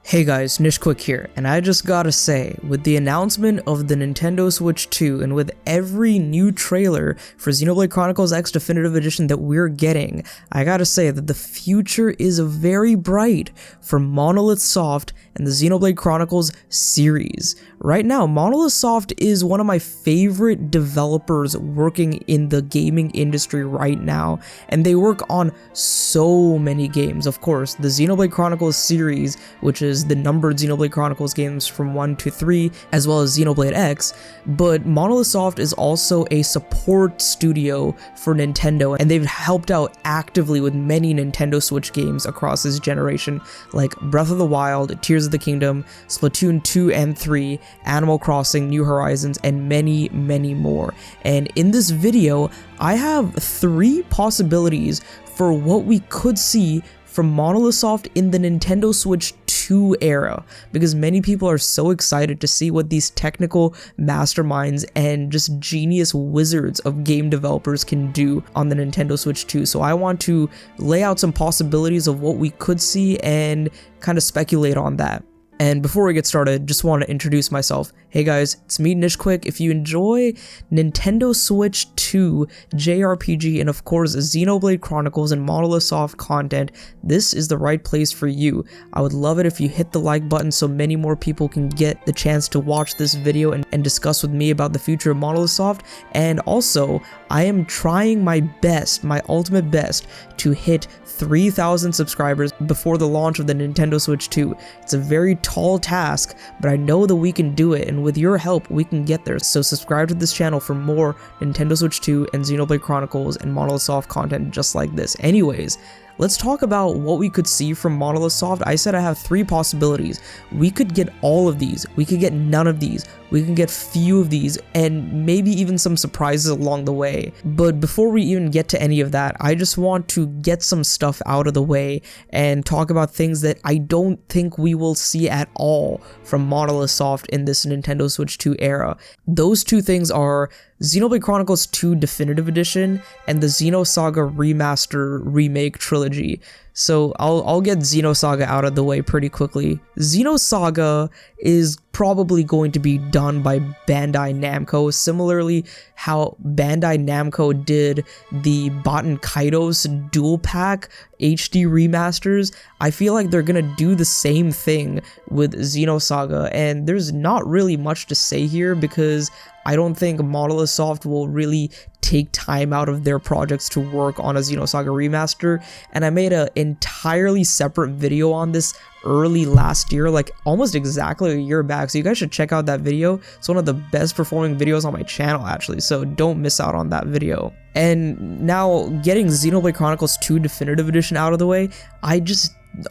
Hey guys, Nish Quick here, and I just gotta say, with the announcement of the Nintendo Switch 2 and with every new trailer for Xenoblade Chronicles X Definitive Edition that we're getting, I gotta say that the future is very bright for Monolithsoft and the Xenoblade Chronicles series. Right now, Monolithsoft is one of my favorite developers working in the gaming industry right now, and they work on so many games. Of course, the Xenoblade Chronicles series, which is the numbered Xenoblade Chronicles games from 1 to 3, as well as Xenoblade X, but Monolithsoft is also a support studio for Nintendo, and they've helped out actively with many Nintendo Switch games across this generation, like Breath of the Wild, Tears of the Kingdom, Splatoon 2 and 3, Animal Crossing, New Horizons, and many more. And in this video, I have 3 possibilities for what we could see from Monolithsoft in the Nintendo Switch 2 era, because many people are so excited to see what these technical masterminds and just genius wizards of game developers can do on the Nintendo Switch 2. So I want to lay out some possibilities of what we could see and kind of speculate on that. And before we get started, just want to introduce myself. Hey guys, it's me, Nish Quick. If you enjoy Nintendo Switch 2 JRPG and of course Xenoblade Chronicles and Monolithsoft content, this is the right place for you. I would love it if you hit the like button so many more people can get the chance to watch this video and discuss with me about the future of Monolithsoft. And also, I am trying my best, my ultimate best, to hit 3,000 subscribers before the launch of the Nintendo Switch 2. It's a very tall task, but I know that we can do it, and with your help, we can get there. So subscribe to this channel for more Nintendo Switch 2 and Xenoblade Chronicles and Monolithsoft content just like this. Anyways, let's talk about what we could see from Monolithsoft. I said I have 3 possibilities. We could get all of these, we could get none of these, we can get few of these, and maybe even some surprises along the way. But before we even get to any of that, I just want to get some stuff out of the way and talk about things that I don't think we will see at all from Monolithsoft in this Nintendo Switch 2 era. Those 2 things are Xenoblade Chronicles 2 Definitive Edition and the Xenosaga Remaster Remake Trilogy. So I'll get Xenosaga out of the way pretty quickly. Xenosaga is probably going to be done by Bandai Namco, similarly how Bandai Namco did the Baten Kaitos Dual Pack HD remasters. I feel like they're gonna do the same thing with Xenosaga, and there's not really much to say here because I don't think Monolithsoft will really take time out of their projects to work on a Xenosaga remaster, and I made an entirely separate video on this early last year, like almost exactly a year back, so you guys should check out that video. It's one of the best performing videos on my channel actually, so don't miss out on that video. And now getting Xenoblade Chronicles 2 Definitive Edition out of the way,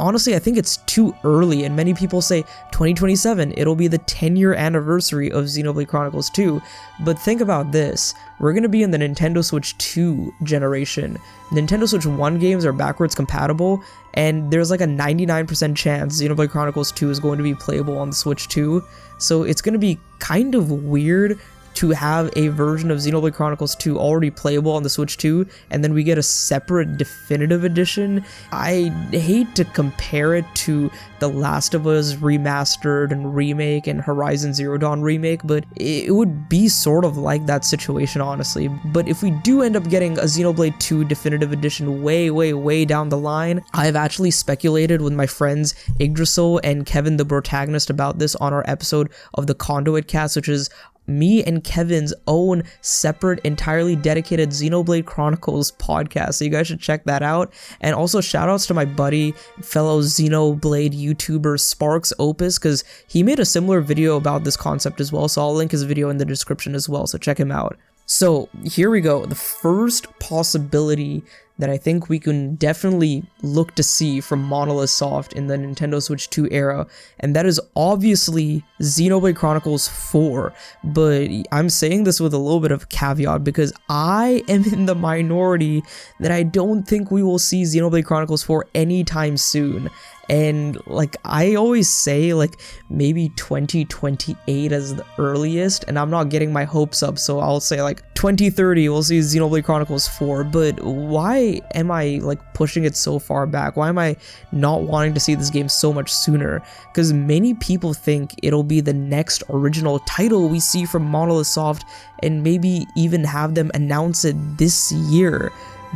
honestly, I think it's too early, and many people say 2027, it'll be the 10-year anniversary of Xenoblade Chronicles 2, but think about this, we're going to be in the Nintendo Switch 2 generation. Nintendo Switch 1 games are backwards compatible, and there's like a 99% chance Xenoblade Chronicles 2 is going to be playable on the Switch 2, so it's going to be kind of weird to have a version of Xenoblade Chronicles 2 already playable on the Switch 2, and then we get a separate definitive edition. I hate to compare it to The Last of Us Remastered and Remake and Horizon Zero Dawn Remake, but it would be sort of like that situation, honestly. But if we do end up getting a Xenoblade 2 Definitive Edition way down the line, I've actually speculated with my friends Yggdrasil and Kevin the Protagonist about this on our episode of the Conduit cast, which is me and Kevin's own separate, entirely dedicated Xenoblade Chronicles podcast, so you guys should check that out. And also shoutouts to my buddy, fellow Xenoblade YouTuber Sparks Opus, because he made a similar video about this concept as well, so I'll link his video in the description as well, so check him out. So here we go, the first possibility that I think we can definitely look to see from Monolithsoft in the Nintendo Switch 2 era, and that is obviously Xenoblade Chronicles 4, but I'm saying this with a little bit of caveat because I am in the minority that I don't think we will see Xenoblade Chronicles 4 anytime soon. And like I always say, like maybe 2028 as the earliest, and I'm not getting my hopes up, so I'll say like 2030 we'll see Xenoblade Chronicles 4. But why am I like pushing it so far back? Why am I not wanting to see this game so much sooner? Because many people think it'll be the next original title we see from Monolithsoft, and maybe even have them announce it this year.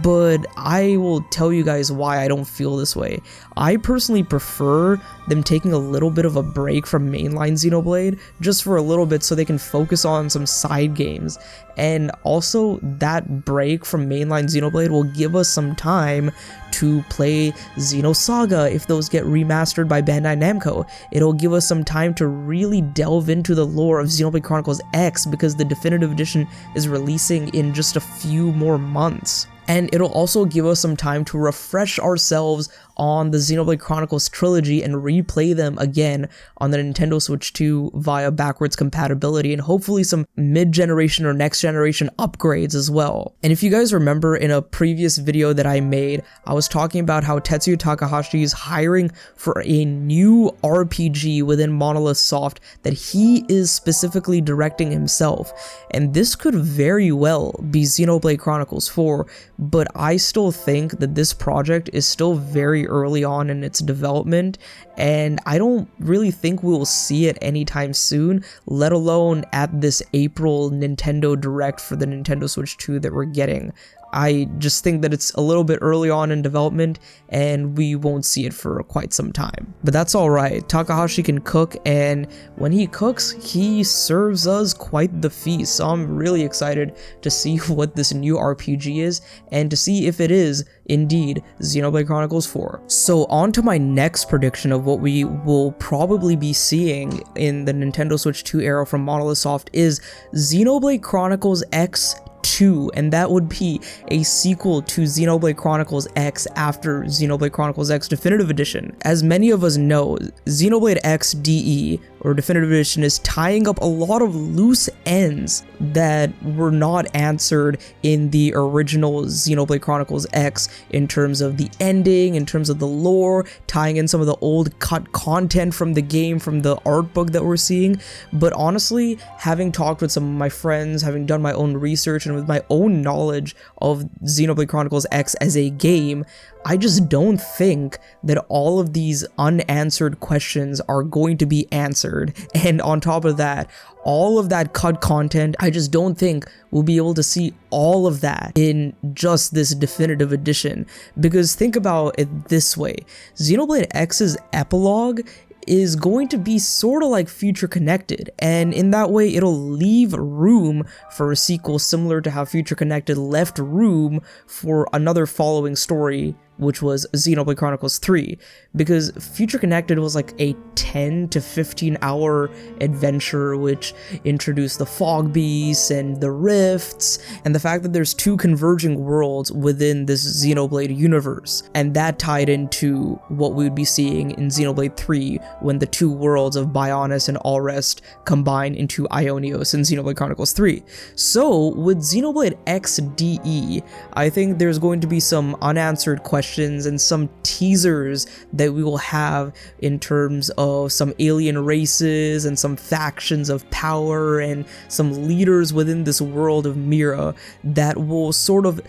But I will tell you guys why I don't feel this way. I personally prefer them taking a little bit of a break from mainline Xenoblade, just for a little bit so they can focus on some side games. And also, that break from mainline Xenoblade will give us some time to play Xenosaga if those get remastered by Bandai Namco. It'll give us some time to really delve into the lore of Xenoblade Chronicles X, because the definitive edition is releasing in just a few more months. And it'll also give us some time to refresh ourselves on the Xenoblade Chronicles trilogy and replay them again on the Nintendo Switch 2 via backwards compatibility, and hopefully some mid-generation or next-generation upgrades as well. And if you guys remember, in a previous video that I made, I was talking about how Tetsuya Takahashi is hiring for a new RPG within Monolithsoft that he is specifically directing himself. And this could very well be Xenoblade Chronicles 4, but I still think that this project is still very early on in its development, and I don't really think we will see it anytime soon, let alone at this April Nintendo Direct for the Nintendo Switch 2 that we're getting. I just think that it's a little bit early on in development, and we won't see it for quite some time. But that's alright, Takahashi can cook, and when he cooks, he serves us quite the feast, so I'm really excited to see what this new RPG is, and to see if it is, indeed, Xenoblade Chronicles 4. So on to my next prediction of what we will probably be seeing in the Nintendo Switch 2 era from Monolithsoft is Xenoblade Chronicles X 2, and that would be a sequel to Xenoblade Chronicles X after Xenoblade Chronicles X Definitive Edition. As many of us know, Xenoblade X DE, or Definitive Edition, is tying up a lot of loose ends that were not answered in the original Xenoblade Chronicles X, in terms of the ending, in terms of the lore, tying in some of the old cut content from the game, from the art book that we're seeing. But honestly, having talked with some of my friends, having done my own research, and with my own knowledge of Xenoblade Chronicles X as a game, I just don't think that all of these unanswered questions are going to be answered. And on top of that, all of that cut content, I just don't think we'll be able to see all of that in just this definitive edition. Because think about it this way, Xenoblade X's epilogue is going to be sort of like Future Connected, and in that way it'll leave room for a sequel, similar to how Future Connected left room for another following story, which was Xenoblade Chronicles 3, because Future Connected was like a 10 to 15 hour adventure which introduced the fog beasts and the rifts, and the fact that there's two converging worlds within this Xenoblade universe, and that tied into what we would be seeing in Xenoblade 3 when the two worlds of Bionis and Allrest combine into Ionios in Xenoblade Chronicles 3. So with Xenoblade X DE, I think there's going to be some unanswered questions and some teasers that we will have in terms of some alien races and some factions of power and some leaders within this world of Mira that will sort of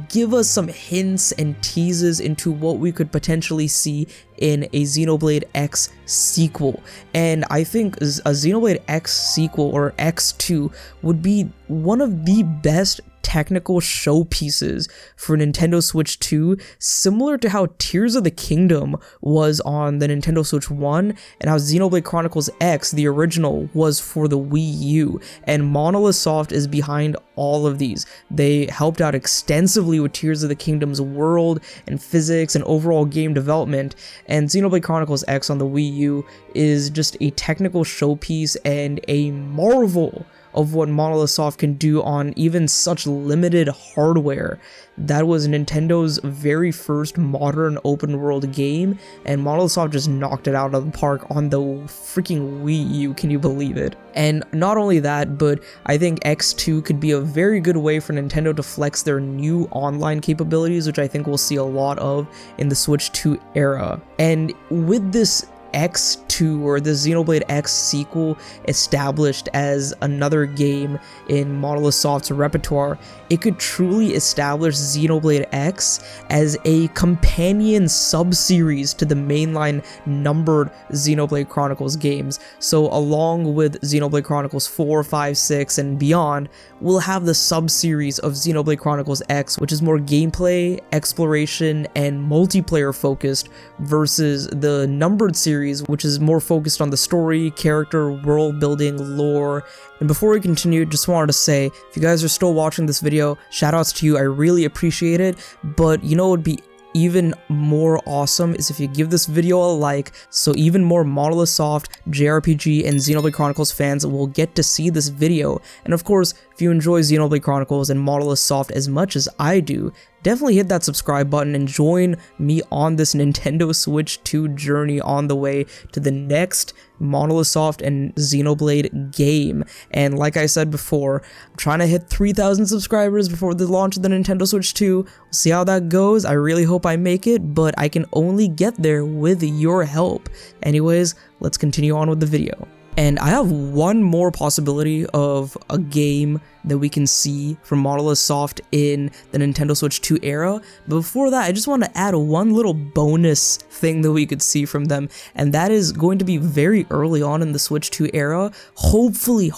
give us some hints and teases into what we could potentially see in a Xenoblade X sequel. And I think a Xenoblade X sequel, or X2, would be one of the best technical showpieces for Nintendo Switch 2, similar to how Tears of the Kingdom was on the Nintendo Switch 1, and how Xenoblade Chronicles X, the original, was for the Wii U. And Monolithsoft is behind all of these. They helped out extensively with Tears of the Kingdom's world and physics and overall game development, and Xenoblade Chronicles X on the Wii U is just a technical showpiece and a marvel of what Monolithsoft can do on even such limited hardware. That was Nintendo's very first modern open world game, and Monolithsoft just knocked it out of the park on the freaking Wii U, can you believe it? And not only that, but I think X2 could be a very good way for Nintendo to flex their new online capabilities, which I think we'll see a lot of in the Switch 2 era. And with this X2 or the Xenoblade X sequel established as another game in Monolithsoft's repertoire, it could truly establish Xenoblade X as a companion sub-series to the mainline numbered Xenoblade Chronicles games. So along with Xenoblade Chronicles 4, 5, 6, and beyond, we'll have the sub-series of Xenoblade Chronicles X, which is more gameplay, exploration, and multiplayer focused, versus the numbered series, which is more focused on the story, character, world building, lore. And before we continue, just wanted to say, if you guys are still watching this video, shoutouts to you, I really appreciate it. But you know what would be even more awesome is if you give this video a like, so even more Monolithsoft, JRPG, and Xenoblade Chronicles fans will get to see this video. And of course, if you enjoy Xenoblade Chronicles and Monolithsoft as much as I do, definitely hit that subscribe button and join me on this Nintendo Switch 2 journey on the way to the next Monolithsoft and Xenoblade game. And like I said before, I'm trying to hit 3,000 subscribers before the launch of the Nintendo Switch 2. We'll see how that goes. I really hope I make it, but I can only get there with your help. Anyways, let's continue on with the video. And I have one more possibility of a game that we can see from Monolithsoft in the Nintendo Switch 2 era. But before that, I just want to add one little bonus thing that we could see from them, and that is going to be very early on in the Switch 2 era. Hopefully,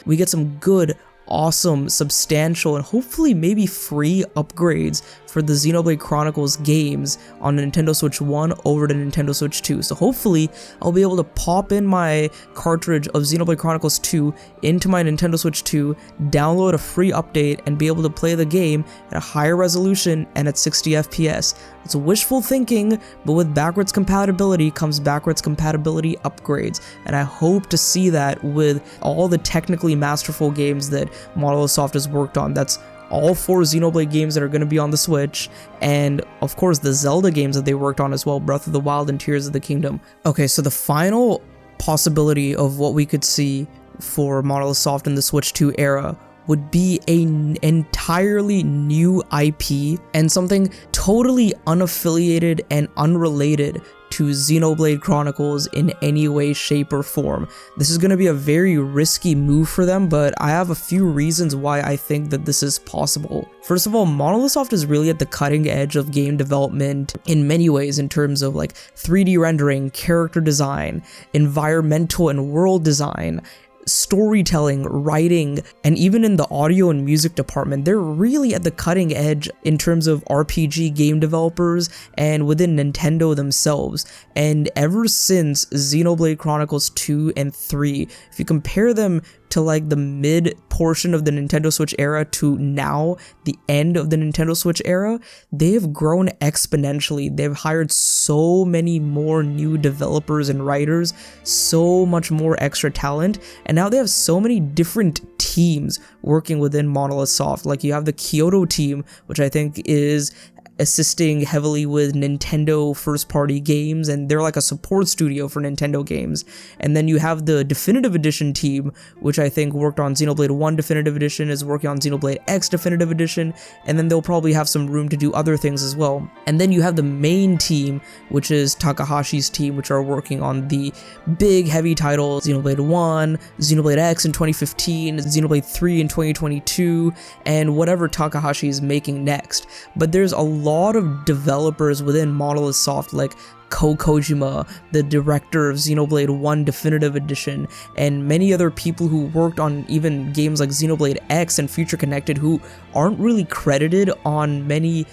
we get some good, awesome, substantial, and hopefully maybe free upgrades for the Xenoblade Chronicles games on Nintendo Switch 1 over to Nintendo Switch 2. So hopefully I'll be able to pop in my cartridge of Xenoblade Chronicles 2 into my Nintendo Switch 2, download a free update, and be able to play the game at a higher resolution and at 60 FPS. It's wishful thinking, but with backwards compatibility comes backwards compatibility upgrades, and I hope to see that with all the technically masterful games that Monolithsoft has worked on. That's all 4 Xenoblade games that are going to be on the Switch, and of course the Zelda games that they worked on as well, Breath of the Wild and Tears of the Kingdom. Okay, so the final possibility of what we could see for Monolithsoft in the Switch 2 era would be an entirely new IP and something totally unaffiliated and unrelated to Xenoblade Chronicles in any way, shape, or form. This is going to be a very risky move for them, but I have a few reasons why I think that this is possible. First of all, Monolithsoft is really at the cutting edge of game development in many ways, in terms of like 3D rendering, character design, environmental and world design, storytelling, writing, and even in the audio and music department. They're really at the cutting edge in terms of RPG game developers and within Nintendo themselves. And ever since Xenoblade Chronicles 2 and 3, if you compare them to like the mid portion of the Nintendo Switch era to now the end of the Nintendo Switch era, they have grown exponentially. They've hired so many more new developers and writers, so much more extra talent, and now they have so many different teams working within Monolithsoft. Like you have the Kyoto team, which I think is assisting heavily with Nintendo first-party games, and they're like a support studio for Nintendo games. And then you have the Definitive Edition team, which I think worked on Xenoblade 1 Definitive Edition, is working on Xenoblade X Definitive Edition, and then they'll probably have some room to do other things as well. And then you have the main team, which is Takahashi's team, which are working on the big heavy titles, Xenoblade 1, Xenoblade X in 2015, Xenoblade 3 in 2022, and whatever Takahashi is making next. But there's a lot of developers within Monolithsoft, like Kojima, the director of Xenoblade 1 Definitive Edition, and many other people who worked on even games like Xenoblade X and Future Connected, who aren't really credited on many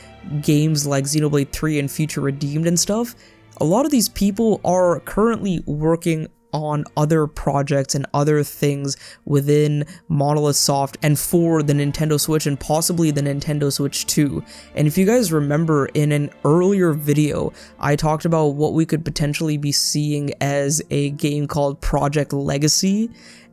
games like Xenoblade 3 and Future Redeemed and stuff. A lot of these people are currently working on other projects and other things within Monolithsoft and for the Nintendo Switch and possibly the Nintendo Switch 2. And if you guys remember, in an earlier video, I talked about what we could potentially be seeing as a game called Project Legacy.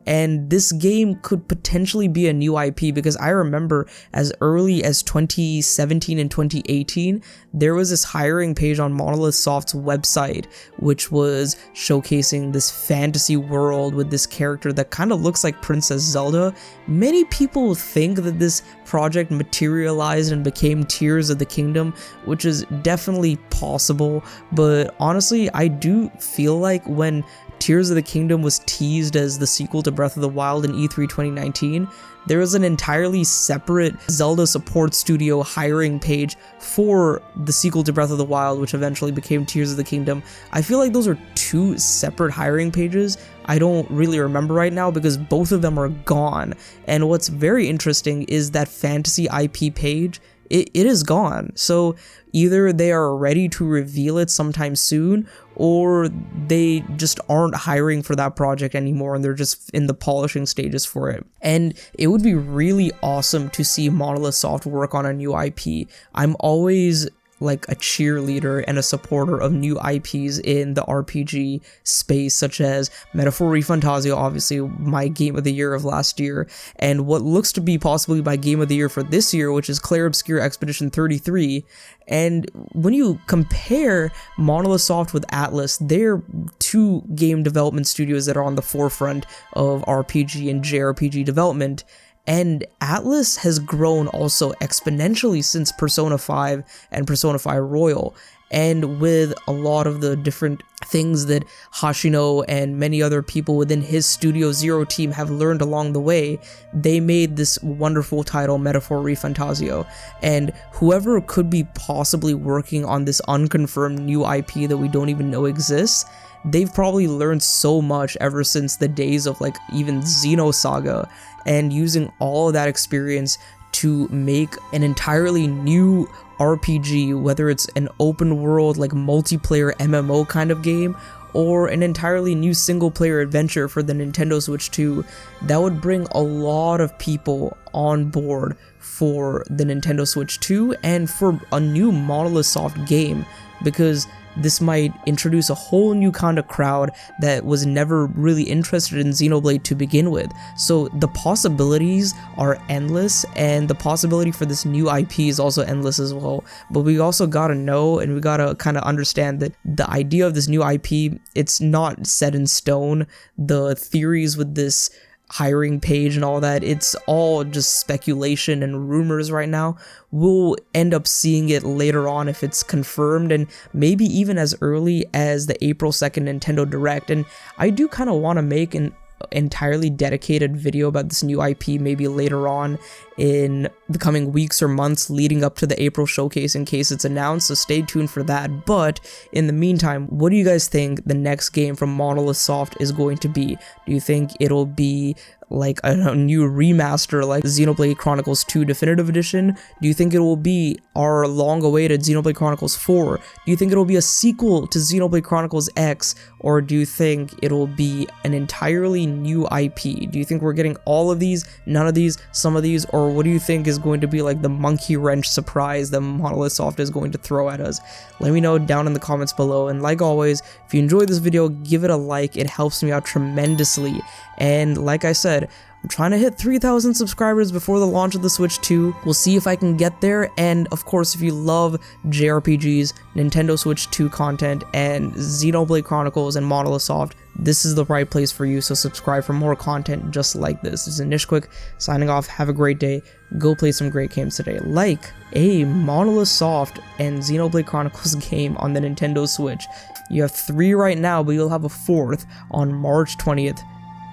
And this game could potentially be a new IP, because I remember as early as 2017 and 2018, there was this hiring page on Monolithsoft's website, which was showcasing this fantasy world with this character that kind of looks like Princess Zelda. Many people think that this project materialized and became Tears of the Kingdom, which is definitely possible, but honestly, I do feel like when Tears of the Kingdom was teased as the sequel to Breath of the Wild in E3 2019, there was an entirely separate Zelda support studio hiring page for the sequel to Breath of the Wild, which eventually became Tears of the Kingdom. I feel like those are two separate hiring pages. I don't really remember right now because both of them are gone. And what's very interesting is that fantasy IP page, it is gone. So either they are ready to reveal it sometime soon, or they just aren't hiring for that project anymore and they're just in the polishing stages for it. And it would be really awesome to see Monolithsoft work on a new IP. I'm always like a cheerleader and a supporter of new IPs in the RPG space, such as Metaphor ReFantazio, obviously my game of the year of last year, and what looks to be possibly my game of the year for this year, which is Clair Obscur Expedition 33. And when you compare Monolithsoft with Atlus, they're two game development studios that are on the forefront of RPG and JRPG development. And Atlus has grown also exponentially since Persona 5 and Persona 5 Royal. And with a lot of the different things that Hashino and many other people within his Studio Zero team have learned along the way, they made this wonderful title, Metaphor ReFantazio. And whoever could be possibly working on this unconfirmed new IP that we don't even know exists, they've probably learned so much ever since the days of like even Xenosaga, and using all of that experience to make an entirely new RPG, whether it's an open world like multiplayer MMO kind of game or an entirely new single player adventure for the Nintendo Switch 2, that would bring a lot of people on board for the Nintendo Switch 2 and for a new Monolithsoft game, because this might introduce a whole new kind of crowd that was never really interested in Xenoblade to begin with. So the possibilities are endless, and the possibility for this new IP is also endless as well. But we also gotta know, and we gotta kind of understand that the idea of this new IP, it's not set in stone. The theories with this hiring page and all that, it's all just speculation and rumors right now. We'll end up seeing it later on if it's confirmed, and maybe even as early as the April 2nd Nintendo Direct. And I do kind of want to make an entirely dedicated video about this new IP maybe later on in the coming weeks or months leading up to the April showcase in case it's announced, so stay tuned for that. But in the meantime, what do you guys think the next game from Monolithsoft is going to be? Do you think it'll be like a new remaster like Xenoblade Chronicles 2 Definitive Edition? Do you think it will be our long-awaited Xenoblade Chronicles 4? Do you think it'll be a sequel to Xenoblade Chronicles X? Or do you think it'll be an entirely new IP? Do you think we're getting all of these, none of these, some of these, or what do you think is going to be like the monkey wrench surprise that Monolithsoft is going to throw at us? Let me know down in the comments below, and like always, if you enjoyed this video, give it a like. It helps me out tremendously. And like I said, I'm trying to hit 3,000 subscribers before the launch of the Switch 2. We'll see if I can get there. And of course, if you love JRPGs, Nintendo Switch 2 content, and Xenoblade Chronicles and Monolithsoft, this is the right place for you. So subscribe for more content just like this. This is Nishquick signing off. Have a great day. Go play some great games today, like a Monolithsoft and Xenoblade Chronicles game on the Nintendo Switch. You have 3 right now, but you'll have a 4th on March 20th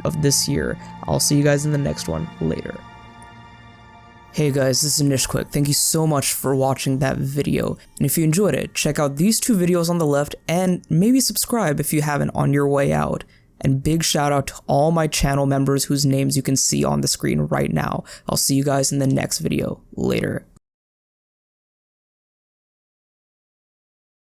of this year. I'll see you guys in the next one later. Hey guys, this is Nishquick. Thank you so much for watching that video. And if you enjoyed it, check out these 2 videos on the left and maybe subscribe if you haven't on your way out. And big shout out to all my channel members whose names you can see on the screen right now. I'll see you guys in the next video later.